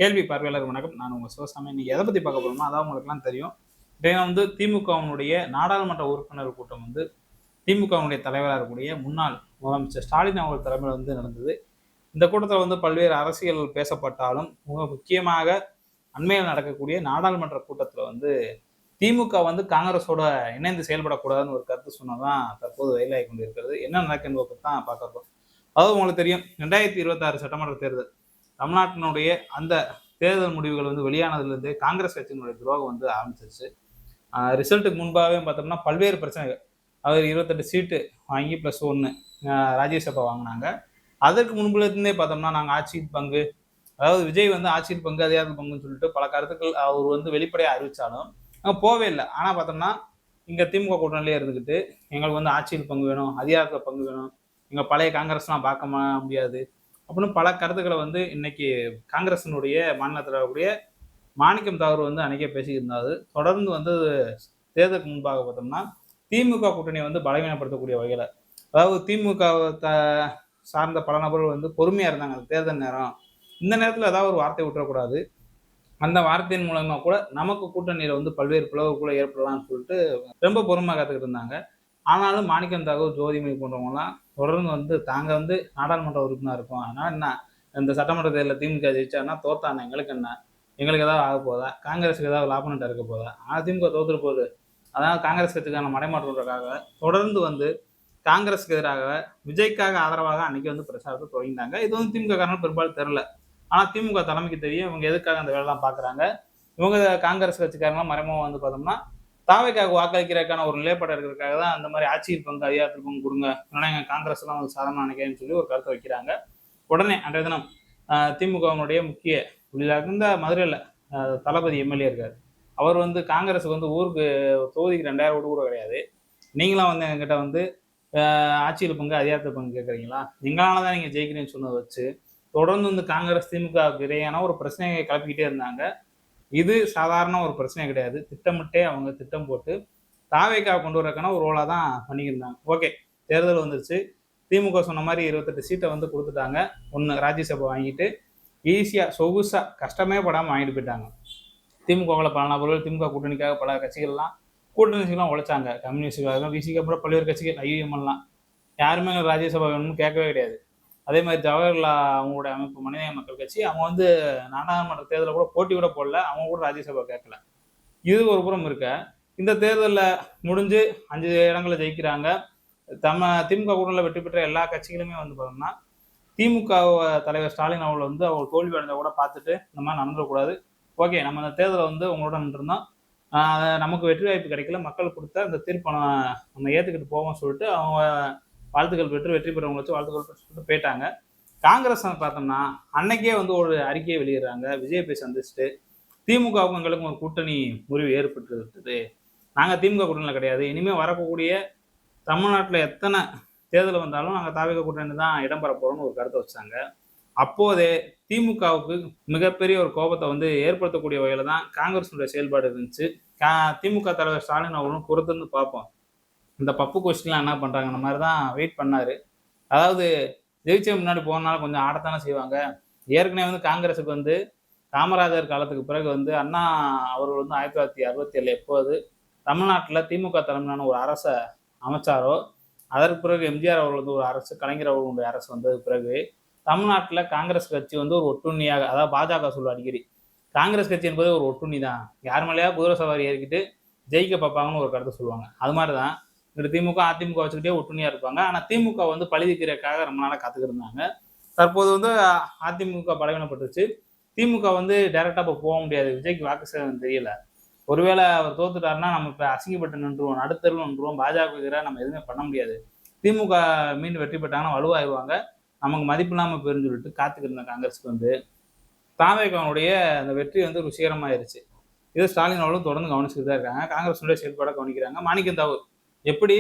கேள்வி பார்வையாளர் வணக்கம். நான் உங்க சிவசாமி. இன்னைக்கு எதை பத்தி பார்க்க போறோம்னா, அதான் உங்களுக்குலாம் தெரியும். இன்றைய வந்து திமுகவினுடைய நாடாளுமன்ற உறுப்பினர் கூட்டம் வந்து திமுகவினுடைய தலைவராக இருக்கக்கூடிய முன்னாள் முதலமைச்சர் ஸ்டாலின் அவர்கள் தலைமையில் வந்து நடந்தது. இந்த கூட்டத்தில் வந்து பல்வேறு அரசியல் பேசப்பட்டாலும் மிக முக்கியமாக அண்மையில் நடக்கக்கூடிய நாடாளுமன்ற கூட்டத்தில் வந்து திமுக வந்து காங்கிரஸோட இணைந்து செயல்படக்கூடாதுன்னு ஒரு கருத்து சொன்னதான் தற்போது வயலாகி கொண்டிருக்கிறது. என்ன நடக்குன்னு தான் பார்க்கறோம். அதாவது உங்களுக்கு தெரியும், 2026 சட்டமன்ற தேர்தல் தமிழ்நாட்டினுடைய அந்த தேர்தல் முடிவுகள் வந்து வெளியானதுலேருந்து காங்கிரஸ் கட்சியினுடைய துரோகம் வந்து ஆரம்பிச்சிருச்சு. ரிசல்ட்டுக்கு முன்பாகவே பார்த்தோம்னா பல்வேறு பிரச்சனைகள். அவர் 28 சீட்டு வாங்கி ப்ளஸ் 1 ராஜ்யசபா வாங்கினாங்க. அதற்கு முன்புலேருந்தே பார்த்தோம்னா நாங்கள் ஆட்சியில் பங்கு, அதாவது விஜய் வந்து ஆட்சியில் பங்கு அதிகாரத்தில் பங்குன்னு சொல்லிட்டு பல கருத்துக்கள் அவர் வந்து வெளிப்படையாக அறிவித்தாலும் நாங்கள் போவே இல்லை. ஆனால் பார்த்தோம்னா இங்கே திமுக கூட்டணியிலே இருந்துக்கிட்டு எங்களுக்கு வந்து ஆட்சியில் பங்கு வேணும், அதிகாரத்தில் பங்கு வேணும், எங்கள் பழைய காங்கிரஸ்லாம் பார்க்க முடியாது அப்படின்னு பல கருத்துக்களை வந்து இன்னைக்கு காங்கிரஸினுடைய மாநிலத்தில் இருக்கக்கூடிய மாணிக்கம் தாகூர் வந்து அன்னைக்கே பேசியிருந்தாரு. தொடர்ந்து வந்து தேர்தலுக்கு முன்பாக பார்த்தோம்னா திமுக கூட்டணியை வந்து பலவீனப்படுத்தக்கூடிய வகையில், அதாவது திமுக சார்ந்த பல நபர்கள் வந்து பொறுமையாக இருந்தாங்க அந்த தேர்தல் நேரம். இந்த நேரத்தில் ஏதாவது ஒரு வார்த்தை விட்டுறக்கூடாது, அந்த வார்த்தையின் மூலமா கூட நமக்கு கூட்டணியில் வந்து பல்வேறு பிளவு கூட ஏற்படலாம்னு சொல்லிட்டு ரொம்ப பொறுமையாக காத்துக்கிட்டு இருந்தாங்க. ஆனாலும் மாணிக்கம் தாகூர், ஜோதிமணி போன்றவங்கலாம் தொடர்ந்து வந்து தாங்க வந்து நாடாளுமன்ற உறுப்பினர் இருக்கும், அதனால என்ன இந்த சட்டமன்ற தேர்தலில் திமுக ஜெயிச்சாருன்னா தோத்தானே எங்களுக்கு என்ன, எங்களுக்கு ஏதாவது ஆக போதா, காங்கிரஸுக்கு ஏதாவது லாபம் இருக்க போதா, அதிமுக தோத்துட்டு போகுது, அதாவது காங்கிரஸ் கட்சிக்கான மடைமாற்றத்துக்காக தொடர்ந்து வந்து காங்கிரஸுக்கு எதிராக விஜய்க்காக ஆதரவாக அன்னைக்கு வந்து பிரச்சாரத்தை தொடங்கிட்டாங்க. இது வந்து திமுக காரணம் பெரும்பாலும் தெரில. ஆனால் திமுக தலைமைக்கு தெரியும் இவங்க எதுக்காக அந்த வேலைலாம் பார்க்குறாங்க. இவங்க காங்கிரஸ் கட்சிக்காரங்களாம் மறைமுகம் வந்து பார்த்தோம்னா தாவைக்காக வாக்களிக்கிறதுக்கான ஒரு நிலைப்பாடு இருக்கிறதுக்காக தான் அந்த மாதிரி ஆட்சியில் பங்கு அதிகாரத்தில் பங்கு கொடுங்க, இல்லைனா எங்கள் காங்கிரஸ் எல்லாம் வந்து சாதாரண நினைக்கிறேன்னு சொல்லி ஒரு கருத்தை வைக்கிறாங்க. உடனே அன்றைய தினம் திமுகவினுடைய முக்கிய புள்ளியாக இருந்த மதுரையில் தளபதி எம்எல்ஏ இருக்கார். அவர் வந்து காங்கிரஸுக்கு வந்து ஊருக்கு தொகுதிக்கு 2000 ஓட்டு கூட கிடையாது, நீங்களாம் வந்து என்கிட்ட வந்து ஆட்சியில் பங்கு அதிகாரத்தில் பங்கு கேட்குறீங்களா, எங்களால தான் நீங்கள் ஜெயிக்கிறீங்கன்னு சொன்னதை வச்சு தொடர்ந்து வந்து காங்கிரஸ் திமுகவுக்கு இடையான ஒரு பிரச்சனையை கிளப்பிக்கிட்டே இருந்தாங்க. இது சாதாரண ஒரு பிரச்சனை கிடையாது, திட்டமிட்டே அவங்க திட்டம் போட்டு தாவேக்கா கொண்டு வரக்கான ஒரு ரோலாக தான் பண்ணிக்கிருந்தாங்க. ஓகே, தேர்தல் வந்துருச்சு, திமுக சொன்ன மாதிரி 28 சீட்டை வந்து கொடுத்துட்டாங்க, 1 ராஜ்யசபா வாங்கிட்டு ஈஸியாக சொகுசாக கஷ்டமே படாமல் வாங்கிட்டு போயிட்டாங்க. திமுகவில் பல நபர்கள், திமுக கூட்டணிக்காக பல கட்சிகள்லாம் கூட்டணிகள்லாம் உழைச்சாங்க, கம்யூனிஸ்டுக்காக, விசிக்கு அப்புறம் பல்வேறு கட்சிகள், ஐஎம்எல்லாம் யாருமே ராஜ்யசபா வேணும்னு கேட்கவே கிடையாது. அதே மாதிரி ஜவஹர்லால் அவங்களுடைய அமைப்பு மனித மக்கள் கட்சி, அவங்க வந்து நாடாளுமன்ற தேர்தலில் கூட போட்டி கூட போடல, அவங்க கூட ராஜ்யசபா கேட்கல. இது ஒரு புறம் இருக்க, இந்த தேர்தலில் முடிஞ்சு 5 இடங்களை ஜெயிக்கிறாங்க. திமுக கூட்டணியில் வெற்றி பெற்ற எல்லா கட்சிகளுமே வந்து பார்த்தோம்னா திமுக தலைவர் ஸ்டாலின் அவர்கள் வந்து அவங்க தோல்வி அடைந்த கூட பார்த்துட்டு இந்த மாதிரி நடந்துடக்கூடாது, ஓகே நம்ம அந்த தேர்தலை வந்து உங்களோட நின்றுருந்தோம், நமக்கு வெற்றி வாய்ப்பு கிடைக்கல, மக்கள் கொடுத்த அந்த தீர்ப்பை நம்ம ஏற்றுக்கிட்டு போவோம் சொல்லிட்டு அவங்க வாழ்த்துக்கள் பெற்று வெற்றி பெறவங்க வச்சு வாழ்த்துக்கள் பெற்று சொல்லிட்டு போயிட்டாங்க. காங்கிரஸ் பார்த்தோம்னா அன்னைக்கே வந்து ஒரு அறிக்கையை வெளியிடுறாங்க, விஜய் போய் சந்திச்சுட்டு திமுகவுக்கும் எங்களுக்கும் ஒரு கூட்டணி முறிவு ஏற்பட்டு விட்டது, நாங்கள் திமுக கூட்டணியில் கிடையாது, இனிமேல் வரக்கூடிய தமிழ்நாட்டில் எத்தனை தேர்தல் வந்தாலும் நாங்கள் தாவேகா கூட்டணி தான் இடம்பெற போகிறோம்னு ஒரு கருத்தை வச்சாங்க. அப்போதே திமுகவுக்கு மிகப்பெரிய ஒரு கோபத்தை வந்து ஏற்படுத்தக்கூடிய வகையில் தான் காங்கிரஸுடைய செயல்பாடு இருந்துச்சு. திமுக தலைவர் ஸ்டாலின் அவர்களும் பொறுத்திருந்து பார்ப்போம், இந்த பப்பு கோஷ்டிலாம் என்ன பண்ணுறாங்க, அந்த மாதிரி தான் வெயிட் பண்ணார். அதாவது ஜெயிச்ச முன்னாடி போனால கொஞ்சம் ஆடத்தானே செய்வாங்க. ஏற்கனவே வந்து காங்கிரஸுக்கு வந்து காமராஜர் காலத்துக்கு பிறகு வந்து அண்ணா அவர்கள் வந்து 1967 எப்போது தமிழ்நாட்டில் திமுக தலைமையிலான ஒரு அரசை அமைச்சாரோ, அதற்கு பிறகு எம்ஜிஆர் அவர்கள் வந்து ஒரு அரசு, கலைஞர் அவர்களுடைய அரசு வந்தது பிறகு தமிழ்நாட்டில் காங்கிரஸ் கட்சி வந்து ஒரு ஒட்டுண்ணியாக, அதாவது பாஜக சொல்ல அடிக்கடி காங்கிரஸ் கட்சி என்பது ஒரு ஒட்டுண்ணி தான், யார் மேலேயா குதிரை சவாரி ஏறிக்கிட்டு ஜெயிக்க பார்ப்பாங்கன்னு ஒரு கருத்தை சொல்லுவாங்க. அது மாதிரி தான் இங்கிட்ட திமுக அதிமுக வச்சுக்கிட்டே ஒட்டுண்ணியாக இருப்பாங்க. ஆனால் திமுக வந்து பழிதிக்கிறதுக்காக ரொம்ப நாளாக காத்துக்கிட்டு இருந்தாங்க. தற்போது வந்து அதிமுக பலவீனப்பட்டுருச்சு, திமுக வந்து டைரெக்டாக இப்போ போக முடியாது, விஜய்க்கு வாக்கு சேதம் தெரியல, ஒருவேளை அவர் தோத்துட்டாருன்னா நம்ம இப்போ அசிங்கப்பட்டு நின்றுவோம், நடுத்தருவில் நின்றுவோம், பாஜக எதிராக நம்ம எதுவுமே பண்ண முடியாது, திமுக மீண்டும் வெற்றி பெற்றாங்கன்னா வலுவாயிருவாங்க, நமக்கு மதிப்பு இல்லாமல் போயிருன்னு சொல்லிட்டு காத்துக்கிட்டு இருந்த காங்கிரஸுக்கு வந்து தாவேகாவுடைய அந்த வெற்றி வந்து ருசிகரமாயிருச்சு. இது ஸ்டாலின் அவர்களும் தொடர்ந்து கவனிச்சுட்டு தான் இருக்காங்க, காங்கிரஸுடைய செயல்பாடை கவனிக்கிறாங்க. மாணிக்கம் தாகூர் எப்படி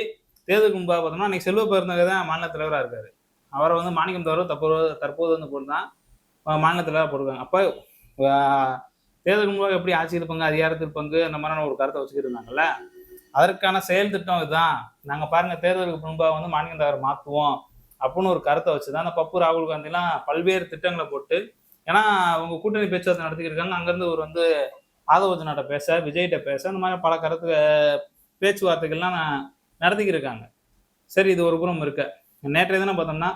தேர்தலுக்கு முன்பாக பார்த்தோம்னா அன்றைக்கி செல்வ பெருந்தகை தான் மாநில தலைவராக இருக்கார், அவரை வந்து மாணிக்கம் தாகூர் தற்போது வந்து போட்டு தான் மாநில தலைவராக போட்டிருக்காங்க. அப்போ தேர்தலுக்கு முன்பாக எப்படி ஆட்சியில் பங்கு அதிகாரத்தில் பங்கு அந்த மாதிரியான ஒரு கருத்தை வச்சுக்கிட்டு இருந்தாங்கல்ல, அதற்கான செயல் திட்டம் இதுதான், நாங்கள் பாருங்கள் தேர்தலுக்கு முன்பாக வந்து மாணிக்கம் தாகூர் மாற்றுவோம் அப்படின்னு ஒரு கருத்தை வச்சு தான் அந்த பப்பு ராகுல் காந்திலாம் பல்வேறு திட்டங்களை போட்டு ஏன்னா அவங்க கூட்டணி பேச்சுவார்த்தை நடத்திக்கிட்டு இருக்காங்க. அங்கேருந்து ஒரு வந்து ஆதவர்ஜனாட்ட பேச, விஜய்கிட்ட பேச, இந்த மாதிரி பல கருத்து பேச்சுவார்த்தைகள்லாம் நடத்திக்கிட்டு இருக்காங்க. சரி, இது ஒரு புறம் இருக்க. நேற்றைய தினம் பார்த்தோம்னா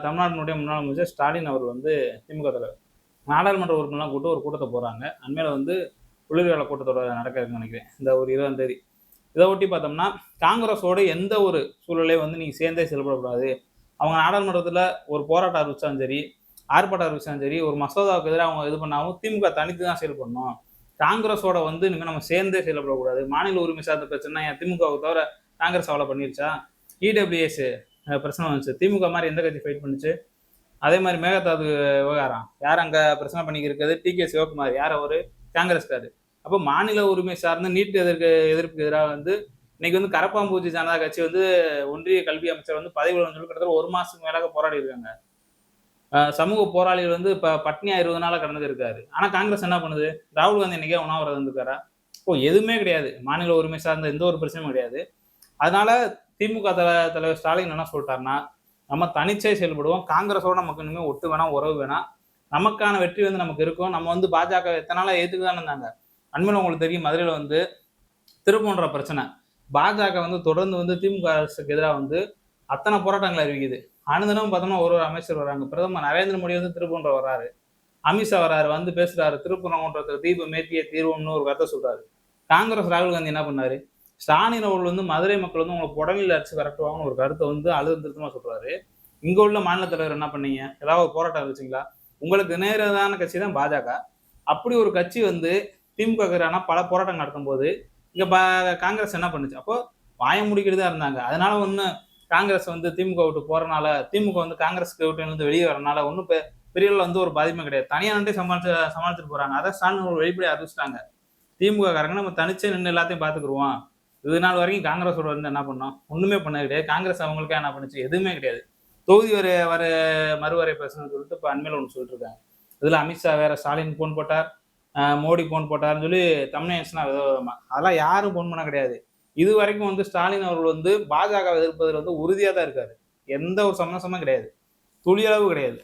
தமிழ்நாட்டினுடைய முன்னாள் அமைச்சர் ஸ்டாலின் அவர் வந்து திமுக தலைவர் நாடாளுமன்ற உறுப்பினர்லாம் கூட்டு ஒரு கூட்டத்தை போகிறாங்க. அண்மையில் வந்து குளிர்கால கூட்டத்தொடர் நடக்க இருக்குன்னு நினைக்கிறேன், இந்த ஒரு 20ஆம் தேதி. இதை ஒட்டி பார்த்தோம்னா காங்கிரஸோட எந்த ஒரு சூழலையும் வந்து நீங்கள் சேர்ந்தே செயல்படக்கூடாது. அவங்க நாடாளுமன்றத்தில் ஒரு போராட்டம் அறிவிச்சாலும் சரி, ஆர்ப்பாட்டம் அறிவிச்சாலும் சரி, ஒரு மசோதாவுக்கு எதிராக அவங்க இது பண்ணாலும் திமுக தனித்து தான் செயல்படணும். காங்கிரஸோட வந்து இனிமேல் நம்ம சேர்ந்தே செயல்படக்கூடாது. மாநில உரிமை சார்ந்த பிரச்சனை என் திமுகவை தவிர காங்கிரஸ் அவ்வளோ பண்ணிருச்சா? இடபிள்யூஎஸ் பிரச்சனை வந்துச்சு, திமுக மாதிரி எந்த கட்சி ஃபைட் பண்ணுச்சு? அதே மாதிரி மேகதாது விவகாரம் யார் அங்கே பிரச்சனை பண்ணிக்கிட்டு இருக்கிறது? டி.கே. சிவகுமார், யார் அவர்? காங்கிரஸ்காரு. அப்போ மாநில உரிமை சார்ந்த நீட் எதிர்ப்புக்கு எதிராக வந்து இன்னைக்கு வந்து கரப்பாம்பூச்சி ஜனதா கட்சி வந்து ஒன்றிய கல்வி அமைச்சர் வந்து பதவி விலகணும்னு சொல்லி கிட்டத்தட்ட ஒரு மாசத்துக்கு மேலாக போராடி இருக்காங்க. சமூக போராளிகள் வந்து இப்போ பட்னியா 20 நாளாக கடந்து இருக்காரு. ஆனால் காங்கிரஸ் என்ன பண்ணுது? ராகுல் காந்தி இன்னைக்கே உண்ணாவிரதம் இருந்திருக்காரா? எதுவுமே கிடையாது. மாநில உரிமை சார்ந்த எந்த ஒரு பிரச்சனையும் கிடையாது. அதனால திமுக தலைவர் ஸ்டாலின் என்ன சொல்லிட்டாருன்னா, நம்ம தனிச்சே செயல்படுவோம், காங்கிரஸோட நமக்கு இனிமேல் ஒட்டு வேணாம், உறவு வேணாம், நமக்கான வெற்றி வந்து நமக்கு இருக்கும். நம்ம வந்து பாஜக எத்தனை நாளாக ஏற்றுக்கு தானே இருந்தாங்க. அண்மையில் உங்களுக்கு தெரியும், மதுரையில் வந்து திருப்பூன்ற பிரச்சனை. பாஜக வந்து தொடர்ந்து வந்து திமுக அரசுக்கு எதிராக வந்து அத்தனை போராட்டங்களை அறிவிக்குது. அனுதினம் பார்த்தோம்னா ஒரு அமைச்சர் வராங்க. பிரதமர் நரேந்திர மோடி வந்து திருப்பூன்ற வர்றாரு, அமித்ஷா வர்றாரு, வந்து பேசுறாரு, திருப்பூரங்குன்றத்தில் தீபம் ஏற்றிய தீர்வுன்னு ஒரு கருத்தை சொல்றாரு. காங்கிரஸ் ராகுல் காந்தி என்ன பண்ணாரு? ஸ்டாலின் அவர்கள் வந்து மதுரை மக்கள் வந்து உங்களை புடலில் அடிச்சு விரட்டுவாங்கன்னு ஒரு கருத்தை வந்து அழுத்தம் திருத்தமா சொல்றாரு. இங்க உள்ள மாநில தலைவர் என்ன பண்ணீங்க? ஏதாவது ஒரு போராட்டம் இருந்துச்சுங்களா? உங்களுக்கு நேரதான கட்சி தான் பாஜக. அப்படி ஒரு கட்சி வந்து திமுக பல போராட்டம் நடத்தும் போது இங்க காங்கிரஸ் என்ன பண்ணுச்சு? அப்போ வாய முடிக்கிட்டு தான் இருந்தாங்க. அதனால ஒண்ணு காங்கிரஸ் வந்து திமுக விட்டு போறனால, திமுக வந்து காங்கிரஸ் விட்டு வெளியே வரனால ஒன்றும் பெரிய வந்து ஒரு பாதிப்பும் கிடையாது. தனியா நின்று சமாளிச்சுட்டு போறாங்க. அதான் ஸ்டாலின் வெளிப்படையா அறிவிச்சிட்டாங்க, திமுக காரங்க நம்ம தனிச்சே நின்று எல்லாத்தையும் பாத்துக்குருவோம். இது நாள் வரைக்கும் காங்கிரஸோட வந்து என்ன பண்ணோம்? ஒண்ணுமே பண்ண கிடையாது. காங்கிரஸ் அவங்களுக்கே என்ன பண்ணுச்சு? எதுவுமே கிடையாது. தொகுதி வர மறுவரை பேசணும்னு சொல்லிட்டு இப்போ அண்மையில் ஒன்று சொல்லிட்டு இருக்காங்க. இதுல அமித்ஷா வேற ஸ்டாலின் போன் போட்டார், மோடி போன் போட்டாருன்னு சொல்லி தமிழ்நாடு விதவிதமா. அதெல்லாம் யாரும் போன் பண்ண கிடையாது. இது வரைக்கும் வந்து ஸ்டாலின் அவர்கள் வந்து பாஜக எதிர்ப்பதில் வந்து உறுதியாக தான் இருக்காரு. எந்த ஒரு சமரசமும் கிடையாது, துளியளவு கிடையாது.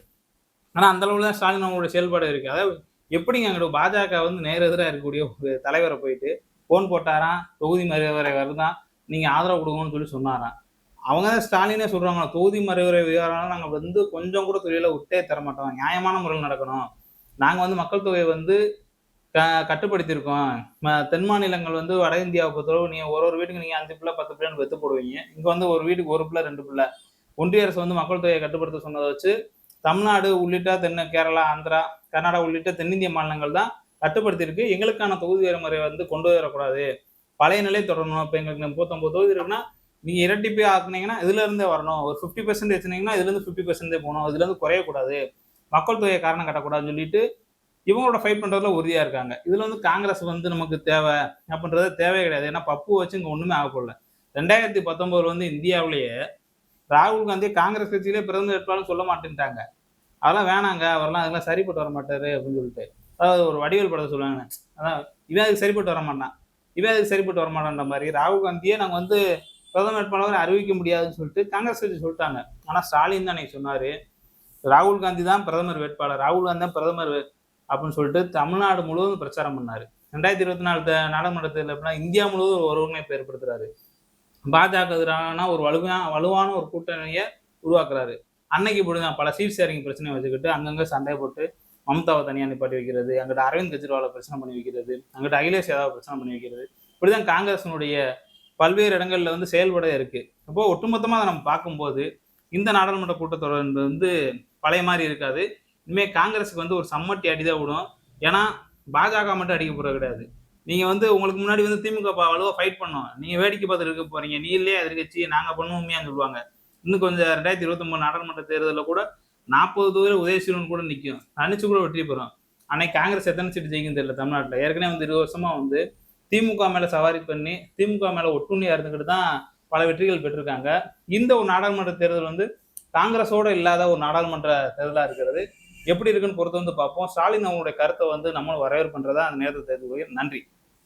ஆனா அந்த அளவுல தான் ஸ்டாலின் அவங்களுடைய செயல்பாடு இருக்கு. அதாவது எப்படிங்க அங்கிட்ட பாஜக வந்து நேர் எதிராக இருக்கக்கூடிய ஒரு தலைவரை போயிட்டு போன் போட்டாராம், தொகுதி மறுவரை வருதான், நீங்க ஆதரவு கொடுக்கணும்னு சொல்லி சொன்னாராம். அவங்க தான் ஸ்டாலினே சொல்றாங்க, தொகுதி மறுவரை விவகாரம் நாங்க வந்து கொஞ்சம் கூட தொழில விட்டே தர மாட்டோம், நியாயமான முறையில் நடக்கணும். நாங்க வந்து மக்கள் தொகையை வந்து கட்டுப்படுத்தியிருக்கோம். தென் மாநிலங்கள் வந்து வட இந்தியாவை பொறுத்தளவு நீங்க ஒரு வீட்டுக்கு நீங்க 5 பிள்ளை 10 பிள்ளைன்னு பெத்து போடுவீங்க. இங்க வந்து ஒரு வீட்டுக்கு 1 பிள்ளை 2 பிள்ளை. ஒன்றிய அரசு வந்து மக்கள் தொகையை கட்டுப்படுத்த சொன்னதை வச்சு தமிழ்நாடு உள்ளிட்ட கேரளா, ஆந்திரா, கர்நாடகா உள்ளிட்ட தென்னிந்திய மாநிலங்கள் தான் கட்டுப்படுத்தியிருக்கு. எங்களுக்கான தொகுதி வரைமுறை வந்து கொண்டு வரக்கூடாது, பழைய நிலை தொடரணும். இப்போ எங்களுக்கு 39 தொகுதி இருக்குன்னா நீங்க இரட்டிப்பே ஆக்குனீங்கன்னா இதுல இருந்தே வரணும். ஒரு 50% வச்சுனீங்கன்னா இதுல இருந்து 50% போகணும், இதுல இருந்து குறையக்கூடாது, மக்கள் தொகையை காரணம் கட்டக்கூடாதுன்னு சொல்லிட்டு இவங்களோட ஃபைட் பண்றதுல உறுதியா இருக்காங்க. இதுல வந்து காங்கிரஸ் வந்து நமக்கு தேவை அப்படின்றது தேவையே கிடையாது. ஏன்னா பப்பு வச்சு இங்க ஒண்ணுமே ஆகப்படல. 2019 வந்து இந்தியாவிலேயே ராகுல் காந்தி காங்கிரஸ் கட்சியிலே பிரதமர் வேட்பாளர் சொல்ல மாட்டேன்ட்டாங்க. அதெல்லாம் வேணாங்க, அவரெல்லாம் அதெல்லாம் சரிப்பட்டு வர மாட்டாரு அப்படின்னு சொல்லிட்டு. அதாவது ஒரு வடிவேல் படத்தை சொல்லுவாங்க, அதான் இவன் அதுக்கு சரிப்பட்டு வர மாட்டான், இவன் அதுக்கு சரிப்பட்டு வர மாட்டான்ற மாதிரி ராகுல் காந்தியே நாங்கள் வந்து பிரதமர் வேட்பாளர் அறிவிக்க முடியாதுன்னு சொல்லிட்டு காங்கிரஸ் கட்சி சொல்லிட்டாங்க. ஆனால் ஸ்டாலின் தான் அன்னைக்கு சொன்னாரு, ராகுல் காந்தி தான் பிரதமர் வேட்பாளர், ராகுல் காந்தி தான் பிரதமர் அப்படின்னு சொல்லிட்டு தமிழ்நாடு முழுவதும் பிரச்சாரம் பண்ணாரு. 2024 நாடாளுமன்ற தேர்தல் எப்படின்னா இந்தியா முழுவதும் ஒரு ஒருங்கிணைப்பு ஏற்படுத்துறாரு. பாஜக எதிரான ஒரு வலுவான ஒரு கூட்டணியை உருவாக்குறாரு. அன்னைக்கு இப்படிதான் பல சீட் ஷேரிங் பிரச்சனையை வச்சுக்கிட்டு அங்கங்க சண்டை போட்டு மம்தாவை தனியாக நிப்பாட்டி வைக்கிறது, அங்கிட்ட அரவிந்த் கெஜ்ரிவாலை பிரச்சனை பண்ணி வைக்கிறது, அங்கிட்ட அகிலேஷ் யாதவ் பிரச்சனை பண்ணி வைக்கிறது, இப்படிதான் காங்கிரஸினுடைய பல்வேறு இடங்கள்ல வந்து செயல்பட இருக்கு. அப்போ ஒட்டுமொத்தமாக அதை நம்ம பார்க்கும்போது இந்த நாடாளுமன்ற கூட்டத்தொடர் என்பது வந்து பழைய மாதிரி இருக்காது. இனிமேல் காங்கிரஸுக்கு வந்து ஒரு சம்மட்டி அடிதான் விடும். ஏன்னா பாஜக மட்டும் அடிக்க போறது கிடையாது. நீங்க வந்து உங்களுக்கு முன்னாடி வந்து திமுக வலுவா ஃபைட் பண்ணோம், நீங்க வேடிக்கை பார்த்துட்டு இருக்க போறீங்க, நீ இல்லையே எதிர்கட்சி, நாங்க பண்ணுவோமையான்னு சொல்லுவாங்க. இன்னும் கொஞ்சம் 2023 நாடாளுமன்ற தேர்தலில் கூட 40 தொகுதியில் உதயசூரன் கூட நிற்கும், தனிச்சு கூட வெற்றி பெறும். அன்னைக்கு காங்கிரஸ் எத்தனை சீட்டு ஜெயிக்கும் தெரியல தமிழ்நாட்டில். ஏற்கனவே வந்து 20 வருஷமா வந்து திமுக மேல சவாரி பண்ணி திமுக மேல ஒட்டுண்ணியா இருந்துக்கிட்டு தான் பல வெற்றிகள் பெற்றிருக்காங்க. இந்த ஒரு நாடாளுமன்ற தேர்தல் வந்து காங்கிரஸோட இல்லாத ஒரு நாடாளுமன்ற தேர்தலா இருக்கிறது. எப்படி இருக்குன்னு பொறுத்து வந்து பார்ப்போம். ஸ்டாலின் அவங்களுடைய கருத்தை வந்து நம்மளும் வரவேற்பு பண்றதா அந்த நேரத்தை தெரிந்து கொள்கிறேன். நன்றி.